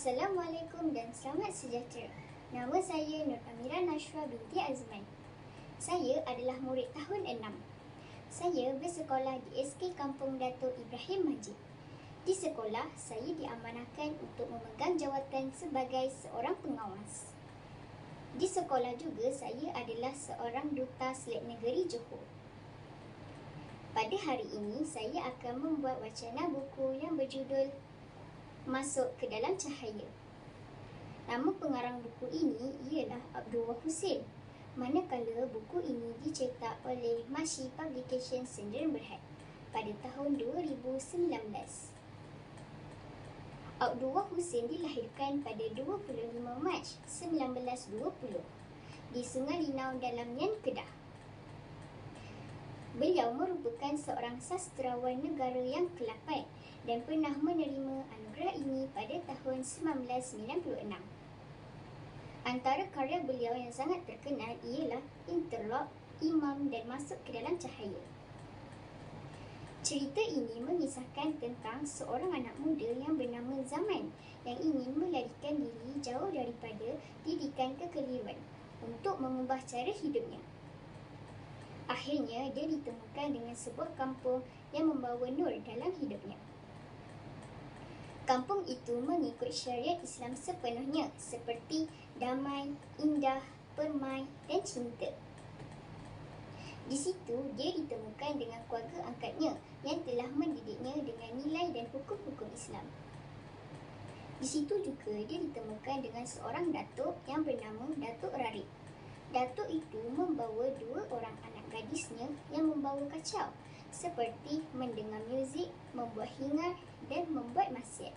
Assalamualaikum dan selamat sejahtera. Nama saya Nur Amira Nashwa binti Azman. Saya adalah murid tahun 6. Saya bersekolah di SK Kampung Datuk Ibrahim Majid. Di sekolah, saya diamanahkan untuk memegang jawatan sebagai seorang pengawas. Di sekolah juga, saya adalah seorang duta Selat Negeri Johor. Pada hari ini, saya akan membuat wacana buku yang berjudul Masuk ke Dalam Cahaya. Nama pengarang buku ini ialah Abdullah Hussein, manakala buku ini dicetak oleh Mashi Publication Sdn Bhd pada tahun 2019. Abdullah Hussein dilahirkan pada 25 Mac 1920 di Sungai Linau dalam Mian Kedah. Beliau merupakan seorang sastrawan negara yang ke-8 dan pernah menerima anugerah ini pada tahun 1996. Antara karya beliau yang sangat terkenal ialah Interlock, Imam dan Masuk ke Dalam Cahaya. Cerita ini mengisahkan tentang seorang anak muda yang bernama Zaman yang ingin melarikan diri jauh daripada didikan kekeliruan untuk mengubah cara hidupnya. Akhirnya, dia ditemukan dengan sebuah kampung yang membawa nur dalam hidupnya. Kampung itu mengikut syariat Islam sepenuhnya seperti damai, indah, permai dan cinta. Di situ, dia ditemukan dengan keluarga angkatnya yang telah mendidiknya dengan nilai dan hukum-hukum Islam. Di situ juga dia ditemukan dengan seorang datuk yang bernama Datuk Rarip. Datuk itu membawa 2 orang anak gadisnya yang membawa kacau seperti mendengar muzik, membuat hingar dan membuat maksiat.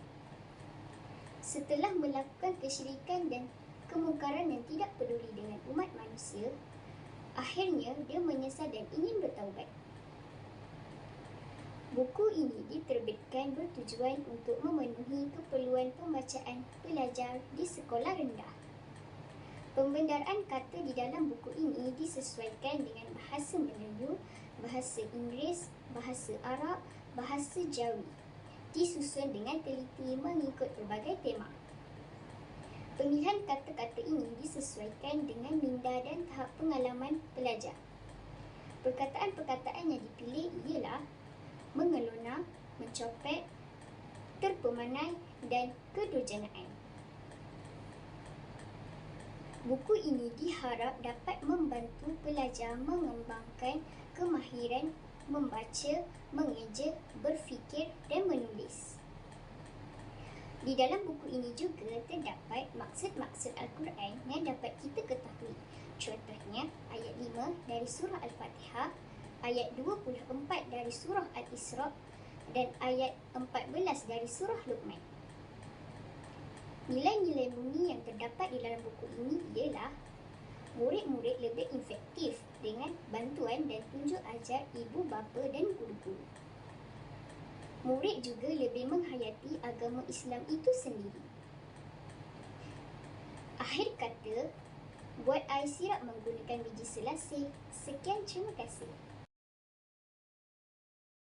Setelah melakukan kesyirikan dan kemungkaran yang tidak peduli dengan umat manusia, akhirnya dia menyesal dan ingin bertaubat. Buku ini diterbitkan bertujuan untuk memenuhi keperluan pembacaan pelajar di sekolah rendah. Pembendaraan kata di dalam buku ini disesuaikan dengan bahasa Melayu, bahasa Inggeris, bahasa Arab, bahasa Jawi. Disusun dengan teliti mengikut pelbagai tema. Pemilihan kata-kata ini disesuaikan dengan minda dan tahap pengalaman pelajar. Perkataan-perkataan yang dipilih ialah mengelona, mencopet, terpemanai dan kedurjanaan. Buku ini diharap dapat membantu pelajar mengembangkan kemahiran membaca, mengeja, berfikir dan menulis. Di dalam buku ini juga terdapat maksud-maksud Al-Quran yang dapat kita ketahui. Contohnya, ayat 5 dari surah Al-Fatihah, ayat 24 dari surah Al-Isra dan ayat 14 dari surah Luqman. Nilai-nilai bumi yang terdapat di dalam buku ini ialah murid-murid lebih efektif dengan bantuan dan tunjuk ajar ibu bapa dan guru-guru. Murid juga lebih menghayati agama Islam itu sendiri. Akhir kata, buat air sirap menggunakan biji selasih. Sekian, terima kasih.